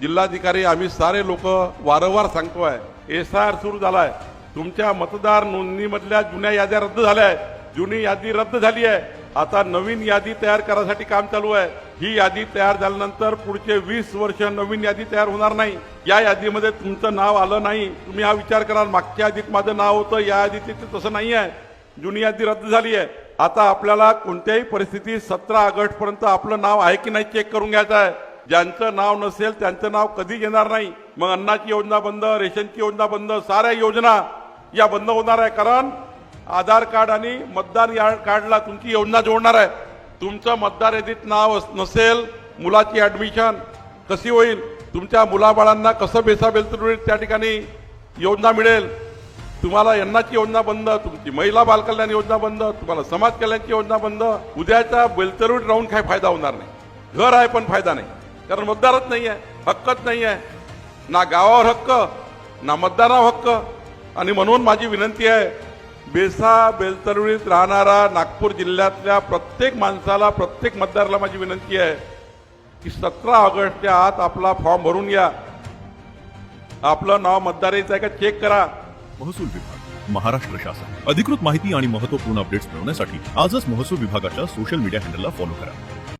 जिल्हाधिकारी आम्ही सारे लोक वारंवार सांगतोय, SIR सुरू झालाय. तुमच्या मतदार नोंदणीमधल्या जुन्या याद्या रद्द झाल्या आहेत. जुनी यादी रद्द झाली आहे. आता नवीन यादी तयार करण्यासाठी काम चालू आहे. ही यादी तयार झाल्यानंतर पुढचे 20 वर्ष नवीन यादी तयार होणार नाही. या यादीमध्ये तुमचं नाव आलं नाही, तुम्ही हा विचार कराल मागच्या यादीत माझं नाव होतं, या यादीत तसं नाही आहे. जुनी यादी रद्द झाली आहे. आता आपल्याला कोणत्याही परिस्थितीत 17 ऑगस्ट पर्यंत आपलं नाव आहे की नाही चेक करून घ्यायचं आहे. ज्यांचं नाव नसेल त्यांचं नाव कधी येणार नाही. मग अन्नाची योजना बंद, रेशनची योजना बंद, साऱ्या योजना या बंद होणार आहे. कारण आधार कार्ड आणि मतदार कार्डला तुमची योजना जोडणार आहे. तुमचं मतदार यादीत नाव नसेल, मुलाची ऍडमिशन कशी होईल, तुमच्या मुलाबाळांना कसं बेसाबेलतुरीत त्या ठिकाणी योजना मिळेल, तुम्हाला अन्नाची योजना बंद, तुमची महिला बालकल्याण योजना बंद, तुम्हाला समाज कल्याणची योजना बंद. उद्याच्या बेलतरुडीत राहून काही फायदा होणार नाही. घर आहे पण फायदा नाही, कारण मतदारच नाही आहे, हक्कच नाही आहे. ना गावावर हक्क ना मतदारावर हक्क. आणि म्हणून माझी विनंती आहे, बेलतरुडीत राहणारा नागपूर जिल्ह्यातल्या प्रत्येक माणसाला, प्रत्येक मतदाराला माझी विनंती आहे की 17 ऑगस्टच्या आत आपला फॉर्म भरून या. आपलं नाव मतदाराचं आहे का चेक करा. महसूल विभाग, महाराष्ट्र शासन. अधिकृत माहिती आणि महत्त्वपूर्ण अपडेट्स मिळवण्यासाठी आजच महसूल विभागाच्या सोशल मीडिया हँडलला फॉलो करा.